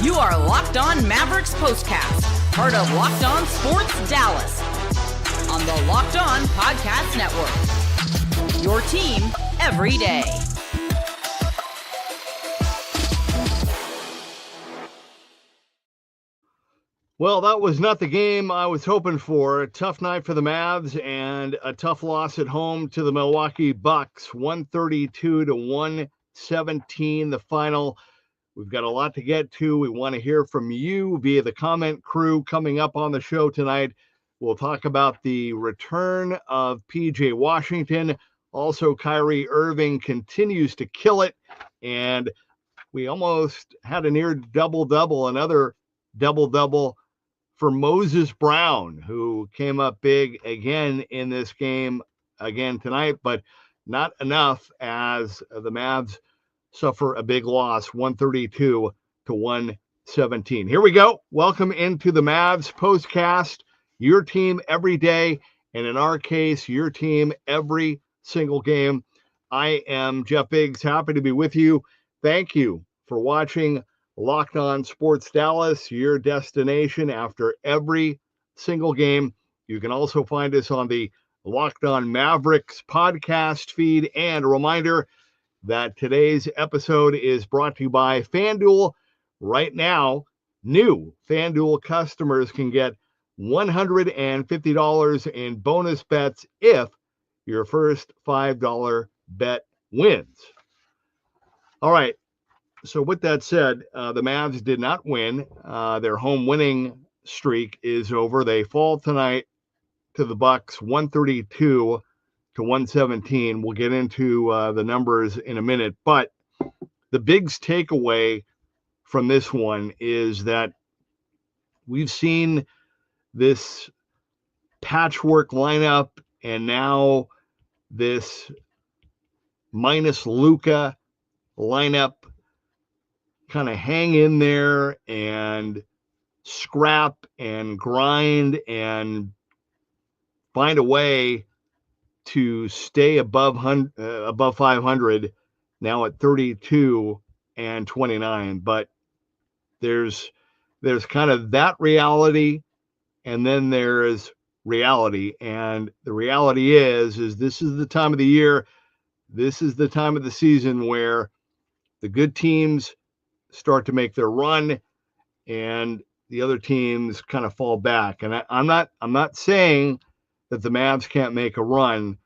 You are Locked On Mavericks Postcast, part of Locked On Sports Dallas, on the Locked On Podcast Network. Your team every day. Well, that was not the game I was hoping for. A tough night for the Mavs and a tough loss at home to the Milwaukee Bucks. 132 to 117, the final. We've got a lot to get to. We want to hear from you via the comment crew coming up on the show tonight. We'll talk about the return of PJ Washington. Also, Kyrie Irving continues to kill it. And we almost had a near double-double, another double-double for Moses Brown, who came up big again in this game again tonight, but not enough as the Mavs suffer a big loss, 132 to 117. Here we go. Welcome into the Mavs Postcast, your team every day, and in our case, your team every single game. I am Jeff Biggs, happy to be with you. Thank you for watching Locked On Sports Dallas, your destination after every single game. You can also find us on the Locked On Mavericks podcast feed. And a reminder that today's episode is brought to you by FanDuel. Right now, new FanDuel customers can get $150 in bonus bets if your first $5 bet wins. All right. So with that said, the Mavs did not win. Their home winning streak is over. They fall tonight to the Bucks, 132 to 117. We'll get into the numbers in a minute. But the biggest takeaway from this one is that we've seen this patchwork lineup and now this minus Luka lineup kind of hang in there and scrap and grind and find a way to stay above 500 now at 32 and 29. But there's kind of that reality, and then there's reality. And the reality is this is the time of the year, this is the time of the season where the good teams start to make their run and the other teams kind of fall back. And I'm not saying that the Mavs can't make a run,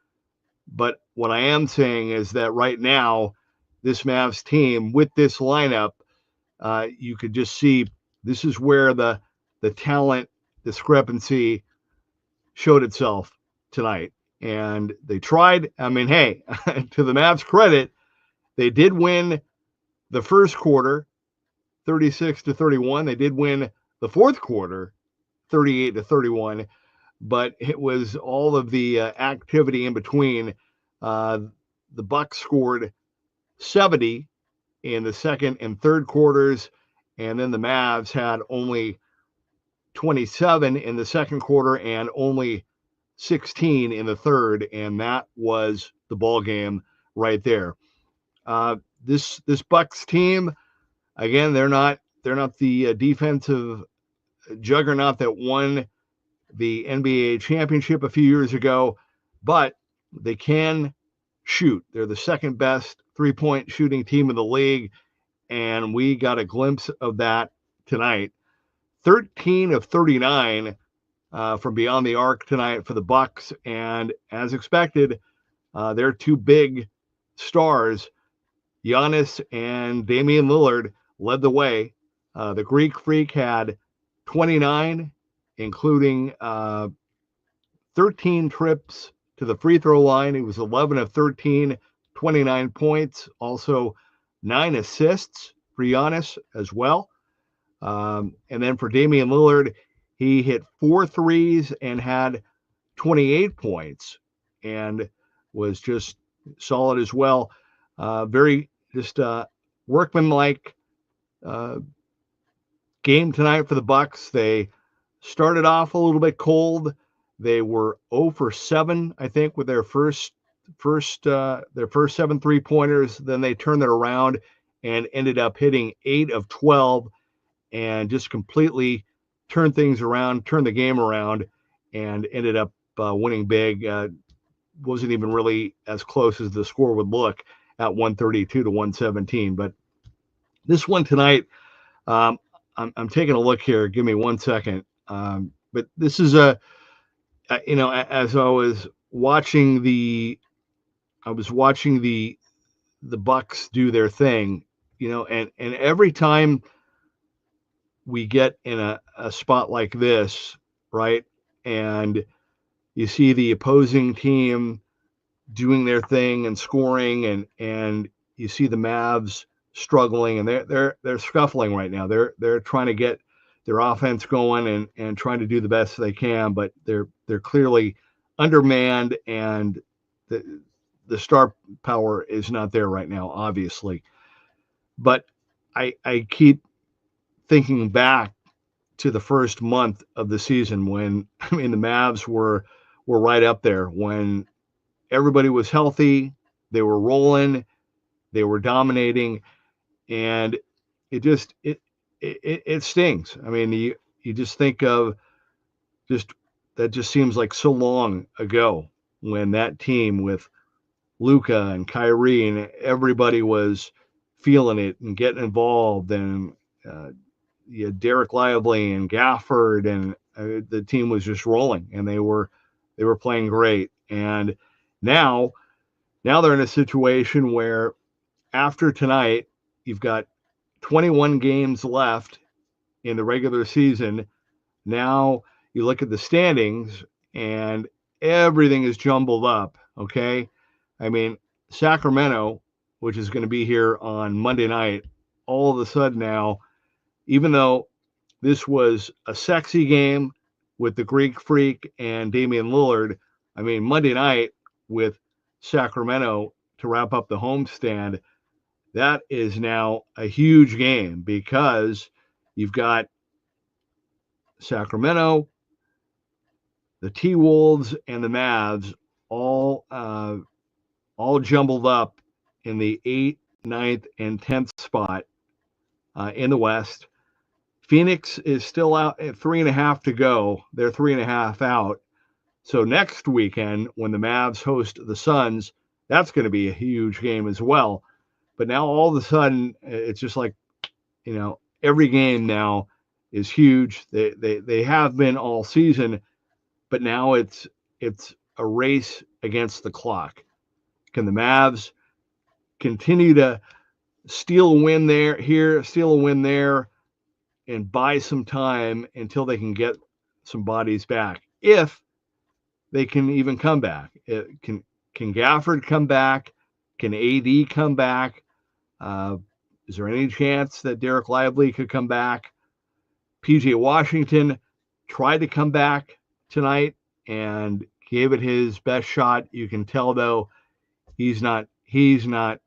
but what I am saying is that right now, this Mavs team with this lineup, you could just see this is where the talent discrepancy showed itself tonight. And they tried. I mean, hey, to the Mavs' credit, they did win the first quarter, 36 to 31. They did win the fourth quarter, 38 to 31. But it was all of the activity in between. The Bucks scored 70 in the second and third quarters, and then the Mavs had only 27 in the second quarter and only 16 in the third, and that was the ball game right there. This Bucks team, again, they're not the defensive juggernaut that won the NBA championship a few years ago, but they can shoot. They're the second best three-point shooting team in the league, and we got a glimpse of that tonight. 13 of 39 from beyond the arc tonight for the Bucks, and as expected, their two big stars, Giannis and Damian Lillard, led the way. The Greek Freak had 29, including 13 trips to the free throw line. He was 11 of 13, 29 points, also 9 assists for Giannis as well. And then for Damian Lillard, he hit 4 threes and had 28 points and was just solid as well. Very just workmanlike game tonight for the Bucks. They started off a little bit cold. They were 0 for 7, I think, with their first 7 3-pointers. Then they turned it around and ended up hitting 8 of 12 and just completely turned things around, turned the game around, and ended up winning big. Wasn't even really as close as the score would look at 132 to 117. But this one tonight, I'm taking a look here. Give me 1 second. But this is as I was watching the Bucks do their thing, and every time we get in a spot like this, right, and you see the opposing team doing their thing and scoring, and you see the Mavs struggling, and they're scuffling right now. They're trying to get their offense going and trying to do the best they can, but they're clearly undermanned, and the star power is not there right now, obviously. But I keep thinking back to the first month of the season when the Mavs were right up there, when everybody was healthy, they were rolling, they were dominating, and it stings. I mean, you just think of that just seems like so long ago when that team with Luka and Kyrie and everybody was feeling it and getting involved, and Derek Lively and Gafford, and the team was just rolling, and they were playing great. And now they're in a situation where after tonight, you've got 21 games left in the regular season. Now you look at the standings and everything is jumbled up. Okay. I mean, Sacramento, which is going to be here on Monday night, all of a sudden now, even though this was a sexy game with the Greek Freak and Damian Lillard, I mean, Monday night with Sacramento to wrap up the homestand, that is now a huge game because you've got Sacramento, the T-Wolves, and the Mavs all jumbled up in the 8th, 9th, and 10th spot in the West. Phoenix is still out at 3.5 to go. They're 3.5 out. So next weekend, when the Mavs host the Suns, that's going to be a huge game as well. But now all of a sudden, it's just like, every game now is huge. They have been all season, but now it's a race against the clock. Can the Mavs continue to steal a win here, steal a win there, and buy some time until they can get some bodies back? If they can even come back. Can Gafford come back? Can AD come back? Is there any chance that Derek Lively could come back? PJ Washington tried to come back tonight and gave it his best shot. You can tell though he's not PJ.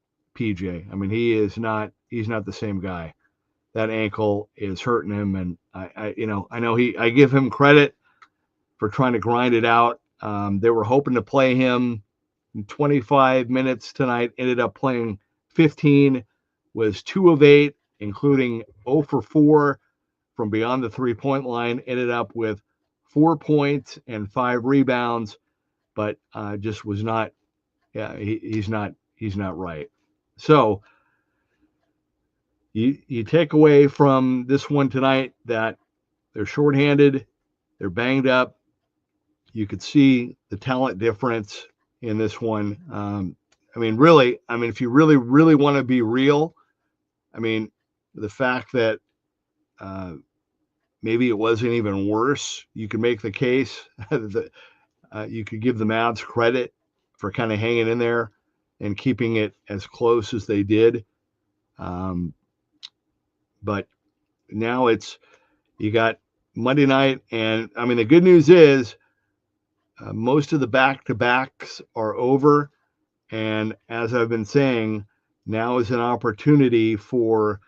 I mean, he's not the same guy. That ankle is hurting him, and I give him credit for trying to grind it out. They were hoping to play him in 25 minutes tonight, ended up playing 15, was 2 of 8, including 0 for 4 from beyond the 3-point line, ended up with 4 points and 5 rebounds, but just was not, he's not right. So you take away from this one tonight that they're shorthanded, they're banged up. You could see the talent difference in this one. If you really, really want to be real, the fact that maybe it wasn't even worse, you could make the case that you could give the Mavs credit for kind of hanging in there and keeping it as close as they did. But now you got Monday night, and the good news is most of the back-to-backs are over. And as I've been saying, now is an opportunity for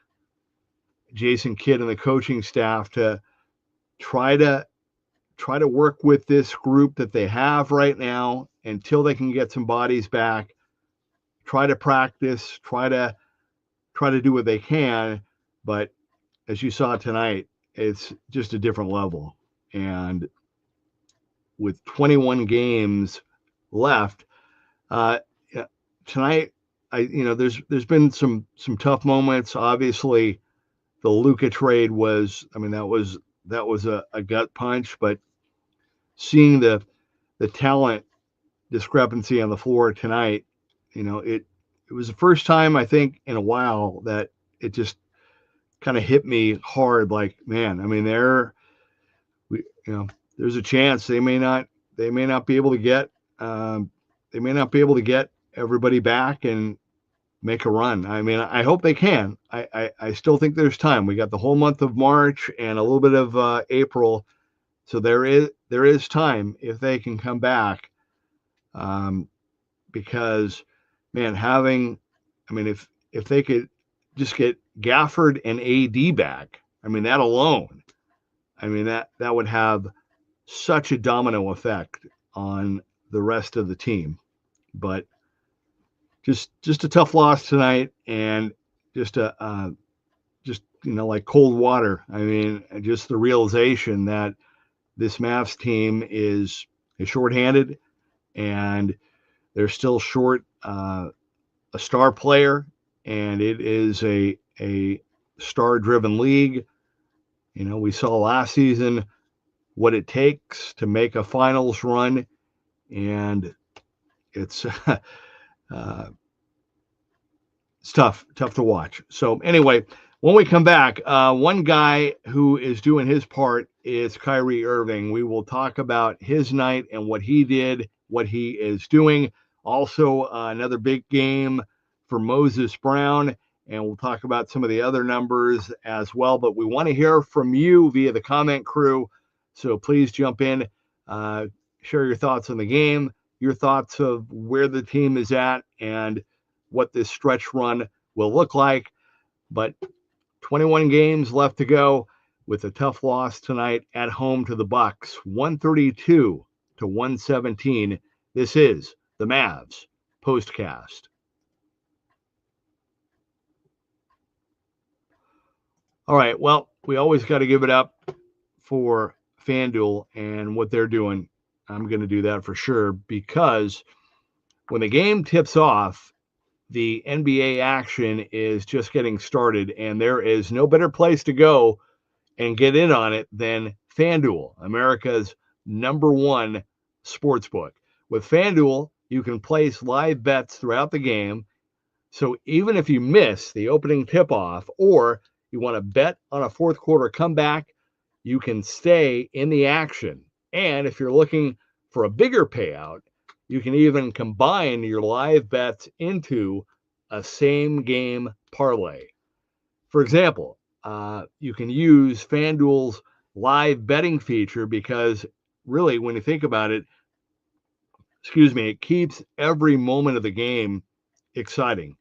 Jason Kidd and the coaching staff to try to work with this group that they have right now until they can get some bodies back. Try to practice, try to do what they can, but as you saw tonight, it's just a different level. And with 21 games left, tonight, there's been some tough moments. Obviously, the Luka trade was, that was a gut punch, but seeing the talent discrepancy on the floor tonight, it was the first time I think in a while that it just kind of hit me hard. Like, man, there's a chance they may not be able to get everybody back and make a run. I hope they can. I still think there's time. We got the whole month of March and a little bit of April, so there is time if they can come back. Because, man, if they could just get Gafford and AD back, that alone, that would have such a domino effect on the rest of the team. But just a tough loss tonight, and just like cold water. Just the realization that this Mavs team is shorthanded, and they're still short a star player, and it is a star-driven league. We saw last season what it takes to make a finals run, and it's it's tough to watch. So anyway, when we come back, one guy who is doing his part is Kyrie Irving. We will talk about his night and what he did, what he is doing. Also, another big game for Moses Brown, and we'll talk about some of the other numbers as well. But we want to hear from you via the comment crew, so please jump in, share your thoughts on the game, your thoughts of where the team is at, and what this stretch run will look like. But 21 games left to go, with a tough loss tonight at home to the Bucks, 132-117. This is the Mavs Postcast. All right, well, we always got to give it up for FanDuel and what they're doing. I'm going to do that for sure, because when the game tips off, the NBA action is just getting started, and there is no better place to go and get in on it than FanDuel, America's #1 sportsbook. With FanDuel, you can place live bets throughout the game. So even if you miss the opening tip-off, or you want to bet on a fourth quarter comeback, you can stay in the action. And if you're looking for a bigger payout, you can even combine your live bets into a same game parlay. For example, you can use FanDuel's live betting feature, because really, when you think about it, it keeps every moment of the game exciting.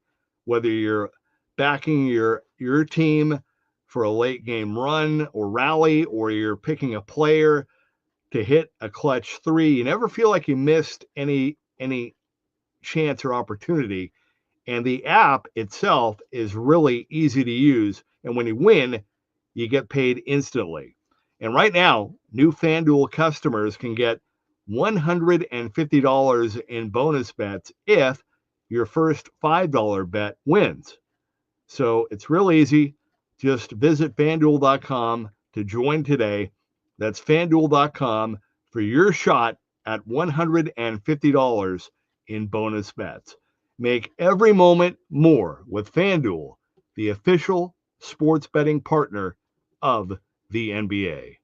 Whether you're backing your team for a late game run or rally, or you're picking a player to hit a clutch three, you never feel like you missed any chance or opportunity. And the app itself is really easy to use. And when you win, you get paid instantly. And right now, new FanDuel customers can get $150 in bonus bets if your first $5 bet wins. So it's real easy. Just visit FanDuel.com to join today. That's FanDuel.com for your shot at $150 in bonus bets. Make every moment more with FanDuel, the official sports betting partner of the NBA.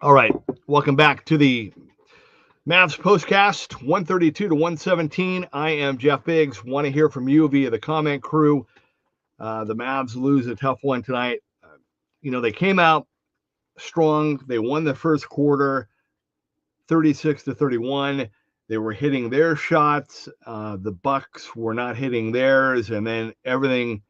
All right, welcome back to the Mavs Postcast, 132-117. I am Jeff Biggs. Want to hear from you via the comment crew. The Mavs lose a tough one tonight. They came out strong. They won the first quarter, 36-31. They were hitting their shots. The Bucks were not hitting theirs, and then everything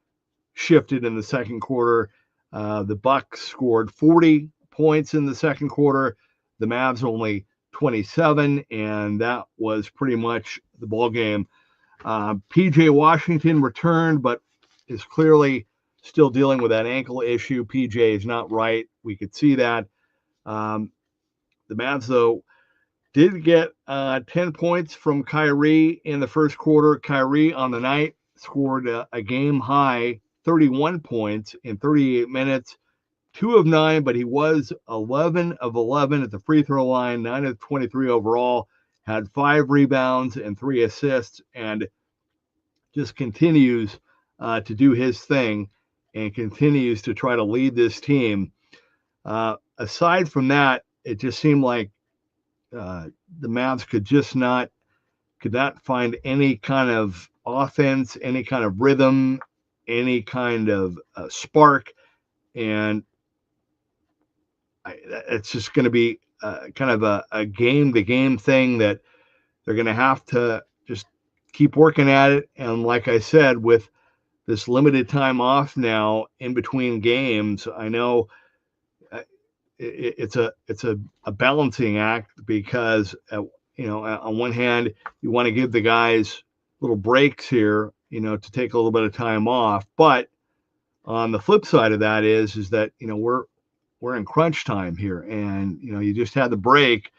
shifted in the second quarter. The Bucks scored 40 points in the second quarter. The Mavs only 27, and that was pretty much the ball game. PJ Washington returned, but is clearly still dealing with that ankle issue. PJ is not right. We could see that. The Mavs, though, did get 10 points from Kyrie in the first quarter. Kyrie on the night scored a game-high 31 points in 38 minutes, 2 of 9, but he was 11 of 11 at the free throw line, 9 of 23 overall, had 5 rebounds and 3 assists, and just continues to do his thing and continues to try to lead this team. Aside from that, it just seemed like the Mavs could not find any kind of offense, any kind of rhythm, any kind of spark, and it's just going to be kind of a game-to-game thing that they're going to have to just keep working at it. And like I said, with this limited time off now in between games, I know it's a balancing act because on one hand you want to give the guys little breaks here, to take a little bit of time off, but on the flip side of that is that we're in crunch time here, and you just had the break,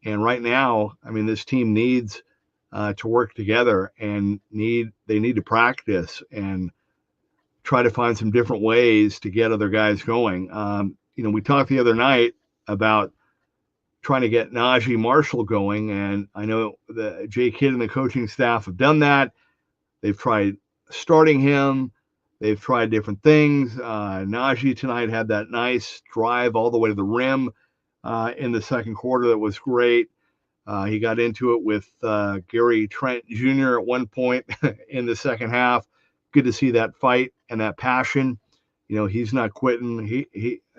and right now, I mean, this team needs to work together and they need to practice and try to find some different ways to get other guys going. We talked the other night about trying to get Najee Marshall going, and I know the Jay Kidd and the coaching staff have done that. They've tried starting him. They've tried different things. Najee tonight had that nice drive all the way to the rim in the second quarter that was great. He got into it with Gary Trent Jr. at one point in the second half. Good to see that fight and that passion. He's not quitting.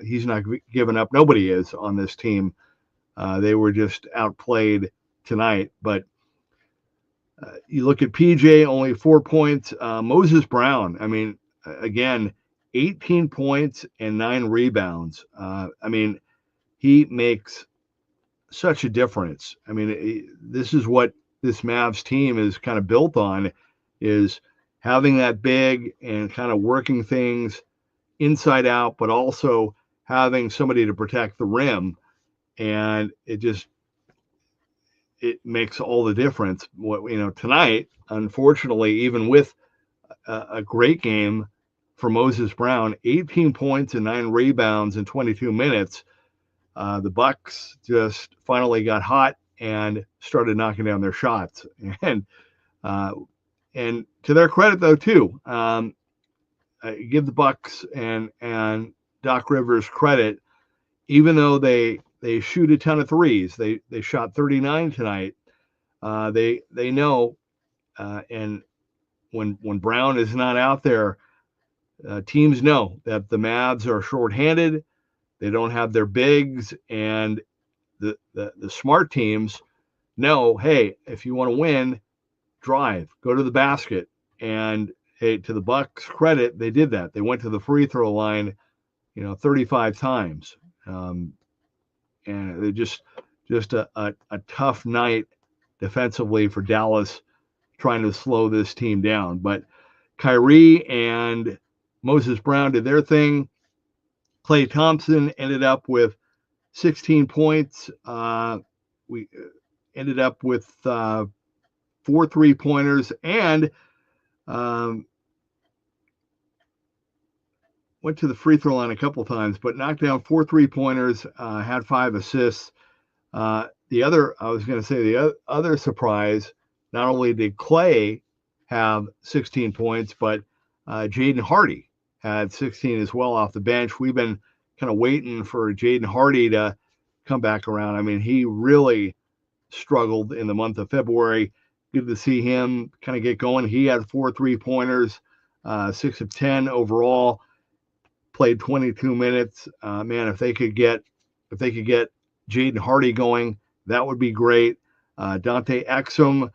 He's not giving up. Nobody is on this team. They were just outplayed tonight. But you look at PJ, only 4 points. Moses Brown, I mean, again, 18 points and 9 rebounds. He makes such a difference. I mean, this is what this Mavs team is kind of built on, is having that big and kind of working things inside out, but also having somebody to protect the rim. And it makes all the difference. Tonight, unfortunately, even with a great game for Moses Brown, 18 points and 9 rebounds in 22 minutes, the Bucks just finally got hot and started knocking down their shots. And to their credit, though, too, give the Bucks and Doc Rivers credit, even though they shoot a ton of threes. They shot 39 tonight. They know, and when Brown is not out there, teams know that the Mavs are shorthanded. They don't have their bigs, and the smart teams know, hey, if you want to win, drive, go to the basket. And hey, to the Bucks' credit, they did that. They went to the free throw line, 35 times. And they just a tough night defensively for Dallas, trying to slow this team down. But Kyrie and Moses Brown did their thing. Klay Thompson ended up with 16 points. We ended up with 4 3-pointers and went to the free throw line a couple times, but knocked down 4 3-pointers, had 5 assists. The other surprise, not only did Klay have 16 points, but Jaden Hardy had 16 as well off the bench. We've been kind of waiting for Jaden Hardy to come back around. I mean, he really struggled in the month of February. Good to see him kind of get going. He had 4 3-pointers, 6 of 10 overall, played 22 minutes. Man, if they could get Jaden Hardy going, that would be great. Dante Exum,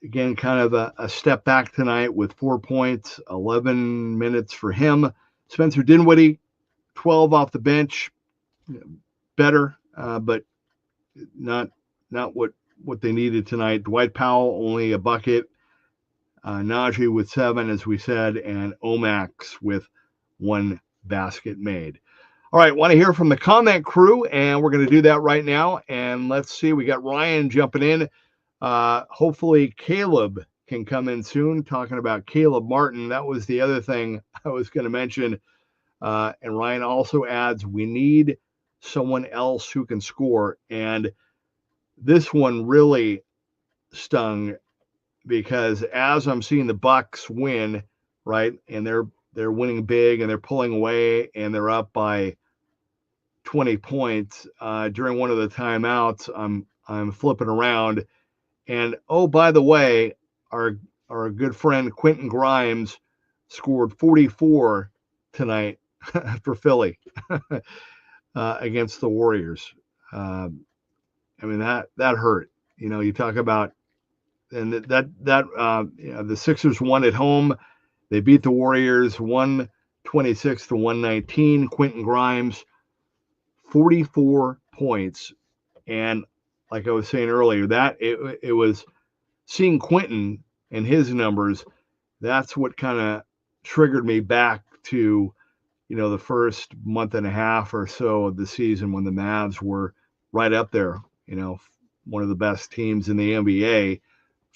again, kind of a step back tonight with 4 points, 11 minutes for him. Spencer Dinwiddie, 12 off the bench, better, but not what they needed tonight. Dwight Powell only a bucket. Najee with 7, as we said, and Omax with 1 basket made. All right, want to hear from the comment crew, and we're going to do that right now. And let's see, we got Ryan jumping in. Hopefully Caleb can come in soon, talking about Caleb Martin. That was the other thing I was going to mention. And Ryan also adds, we need someone else who can score. And this one really stung, because as I'm seeing the Bucks win, right, and they're winning big and they're pulling away and they're up by 20 points during one of the timeouts, I'm flipping around, and oh, by the way, our good friend Quentin Grimes scored 44 tonight for Philly against the Warriors. I mean, that hurt. You know, you talk about, and the Sixers won at home. They beat the Warriors 126 to 119. Quentin Grimes, 44 points. And like I was saying earlier, that it was seeing Quentin and his numbers. That's what kind of triggered me back to, the first month and a half or so of the season when the Mavs were right up there, one of the best teams in the NBA,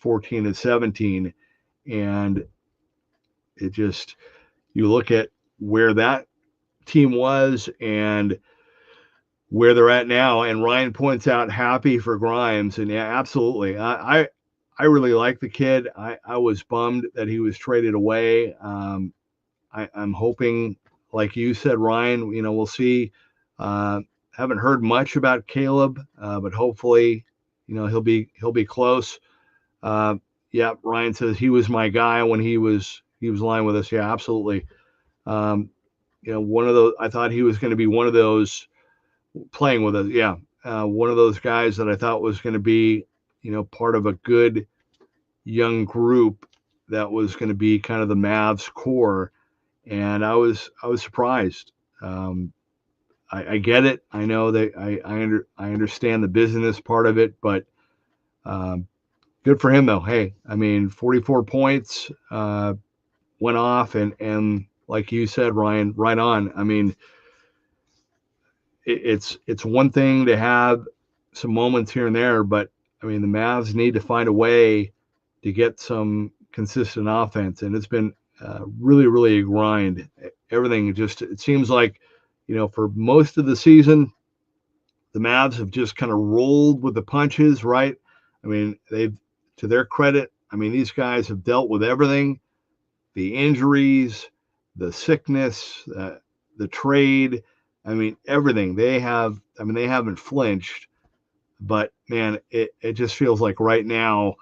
14-17. And it just, you look at where that team was and where they're at now. And Ryan points out happy for Grimes. And yeah, absolutely. I really like the kid. I was bummed that he was traded away. I'm hoping, like you said, Ryan, we'll see. Haven't heard much about Caleb, but hopefully, he'll be close. Yeah, Ryan says he was my guy when he was lying with us. Yeah, absolutely. One of those, I thought he was going to be one of those playing with us. Yeah. One of those guys that I thought was going to be, part of a good young group that was going to be kind of the Mavs core. And I was surprised. I get it. I know that I understand the business part of it, but good for him though. Hey, I mean, 44 points went off, and like you said, Ryan, right on. I mean, it's one thing to have some moments here and there, but I mean, the Mavs need to find a way to get some consistent offense, and it's been really, really a grind. Everything just, it seems like, for most of the season, the Mavs have just kind of rolled with the punches, right? I mean, to their credit, I mean, these guys have dealt with everything, the injuries, the sickness, the trade. I mean, everything. They haven't flinched, but man, it just feels like right now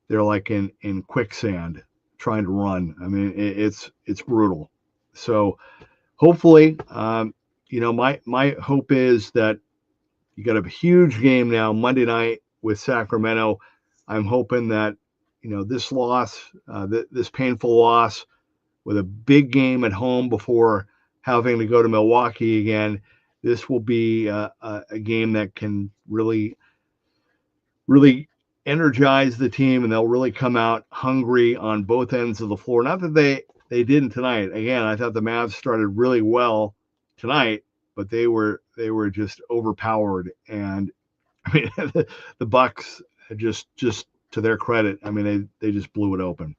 they're like in quicksand trying to run. I mean, it's brutal. So hopefully, my hope is that you got a huge game now Monday night with Sacramento. I'm hoping that, this loss, this painful loss, with a big game at home before having to go to Milwaukee again, this will be a game that can really, really energize the team, and they'll really come out hungry on both ends of the floor. Not that they didn't tonight. Again, I thought the Mavs started really well tonight, but they were just overpowered. And I mean, the Bucks just to their credit, I mean, they just blew it open.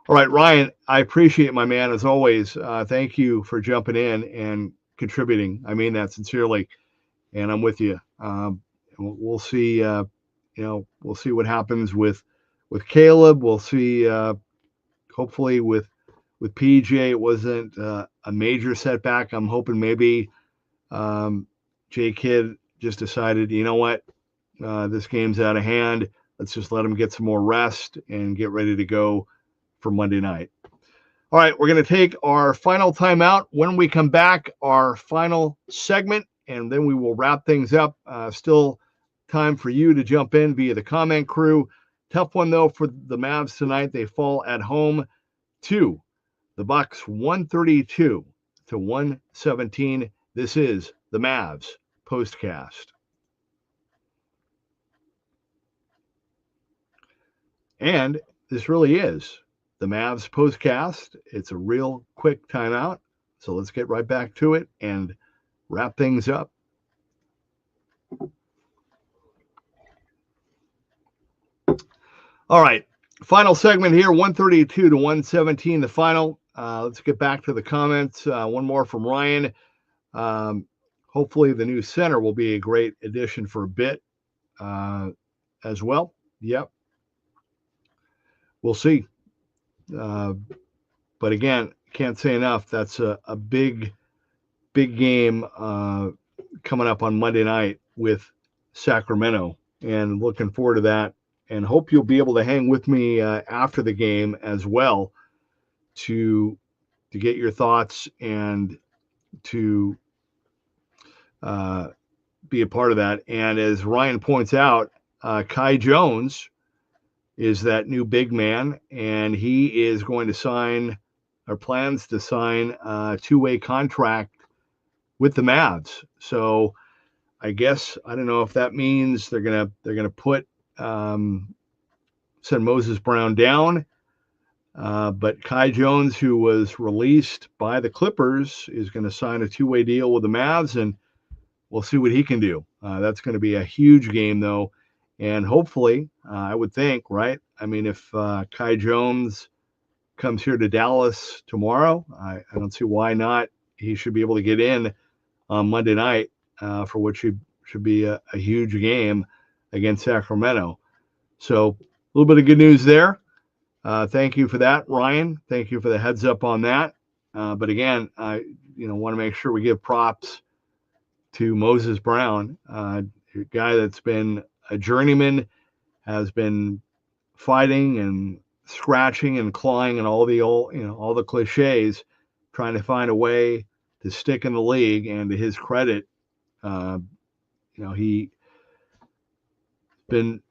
All right, Ryan, I appreciate, my man, as always. Thank you for jumping in and contributing. I mean that sincerely, and I'm with you. We'll see. We'll see what happens with Caleb. We'll see. Hopefully, with PJ, it wasn't a major setback. I'm hoping maybe J Kidd just decided, you know what, this game's out of hand. Let's just let him get some more rest and get ready to go for Monday night. All right, we're going to take our final timeout. When we come back, our final segment, and then we will wrap things up. Still time for you to jump in via the comment crew. Tough one, though, for the Mavs tonight. They fall at home to the Bucks, 132 to 117. This is the Mavs Postcast. And this really is the Mavs postcast. It's a real quick timeout. So let's get right back to it and wrap things up. All right. Final segment here, 132 to 117, the final. Let's get back to the comments. One more from Ryan. Hopefully the new center will be a great addition for a bit as well. Yep. We'll see. But again, can't say enough. That's a big game coming up on Monday night with Sacramento, and looking forward to that. And hope you'll be able to hang with me after the game as well to get your thoughts and to be a part of that. And as Ryan points out, Kai Jones is that new big man, and he is going to sign or plans to sign a two-way contract with the Mavs. So I guess I don't know if that means they're gonna put send Moses Brown down. But Kai Jones, who was released by the Clippers, is going to sign a two-way deal with the Mavs, and we'll see what he can do. That's going to be a huge game, though. And hopefully, I would think, right? I mean, if Kai Jones comes here to Dallas tomorrow, I don't see why not. He should be able to get in on Monday night for what should be a huge game against Sacramento. So a little bit of good news there. Thank you for that, Ryan. Thank you for the heads up on that. But again, I want to make sure we give props to Moses Brown, a guy that's been a journeyman, has been fighting and scratching and clawing and all the cliches, trying to find a way to stick in the league. And to his credit, he been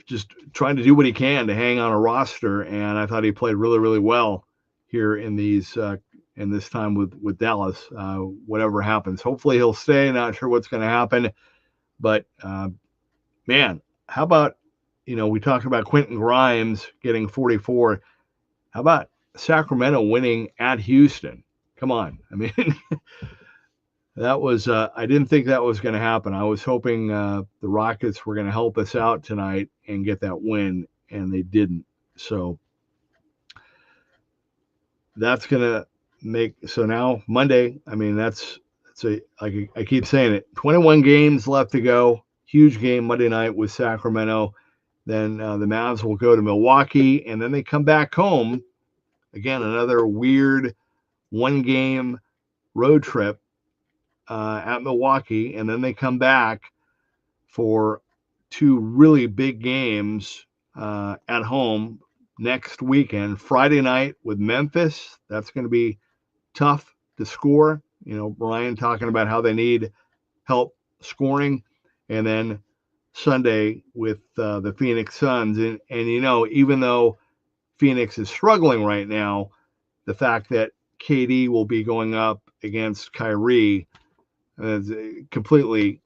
just trying to do what he can to hang on a roster, and I thought he played really, really well here in this time with Dallas. Whatever happens, hopefully he'll stay. Not sure what's going to happen, but man, how about we talked about Quentin Grimes getting 44. How about Sacramento winning at Houston? Come on, I mean. That was I didn't think that was going to happen. I was hoping the Rockets were going to help us out tonight and get that win, and they didn't. So that's going to make so now Monday. I mean, that's I keep saying it. 21 games left to go. Huge game Monday night with Sacramento. Then the Mavs will go to Milwaukee, and then they come back home. Again, another weird one-game road trip at Milwaukee, and then they come back for two really big games at home next weekend. Friday night with Memphis. That's going to be tough to score. Brian talking about how they need help scoring. And then Sunday with the Phoenix Suns. And even though Phoenix is struggling right now, the fact that KD will be going up against Kyrie completely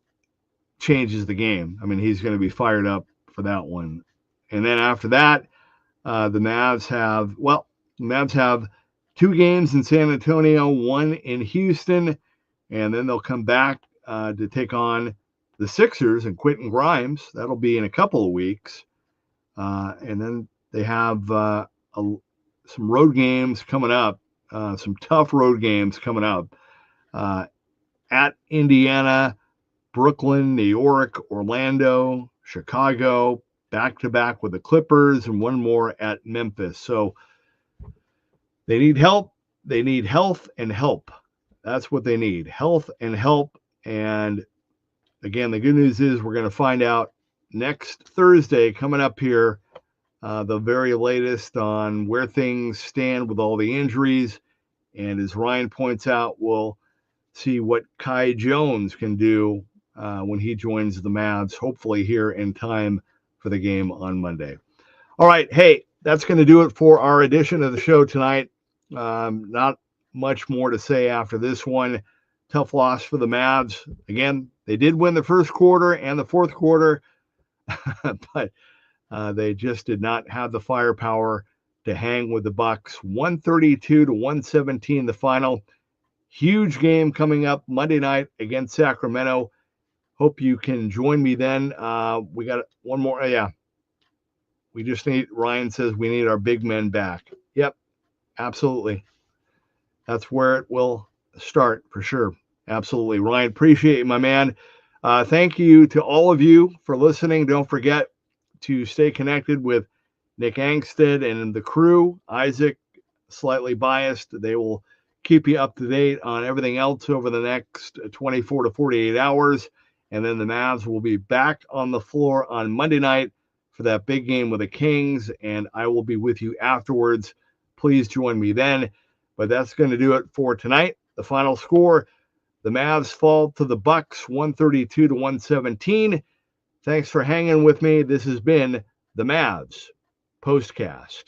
changes the game. I mean, he's going to be fired up for that one. And then after that, the Mavs have two games in San Antonio, one in Houston, and then they'll come back to take on the Sixers and Quentin Grimes. That'll be in a couple of weeks. And then they have some road games coming up, some tough road games coming up at Indiana, Brooklyn, New York, Orlando, Chicago, back-to-back with the Clippers, and one more at Memphis. So they need help. They need health and help. That's what they need, health and help. And again, the good news is we're going to find out next Thursday coming up here, the very latest on where things stand with all the injuries. And as Ryan points out, we'll see what Kai Jones can do when he joins the Mavs, hopefully here in time for the game on Monday. All right. Hey, that's going to do it for our edition of the show tonight. Not much more to say after this one. Tough loss for the Mavs. Again, they did win the first quarter and the fourth quarter, but They just did not have the firepower to hang with the Bucks. 132-117 the final. Huge game coming up Monday night against Sacramento. Hope you can join me then. We got one more. Yeah. We just need, Ryan says we need our big men back. Yep, absolutely. That's where it will start for sure. Absolutely. Ryan, appreciate you, my man. Thank you to all of you for listening. Don't forget to stay connected with Nick Angstead and the crew. Isaac, slightly biased. They will keep you up to date on everything else over the next 24 to 48 hours. And then the Mavs will be back on the floor on Monday night for that big game with the Kings. And I will be with you afterwards. Please join me then. But that's going to do it for tonight. The final score, the Mavs fall to the Bucks 132-117. Thanks for hanging with me. This has been the Mavs Postcast.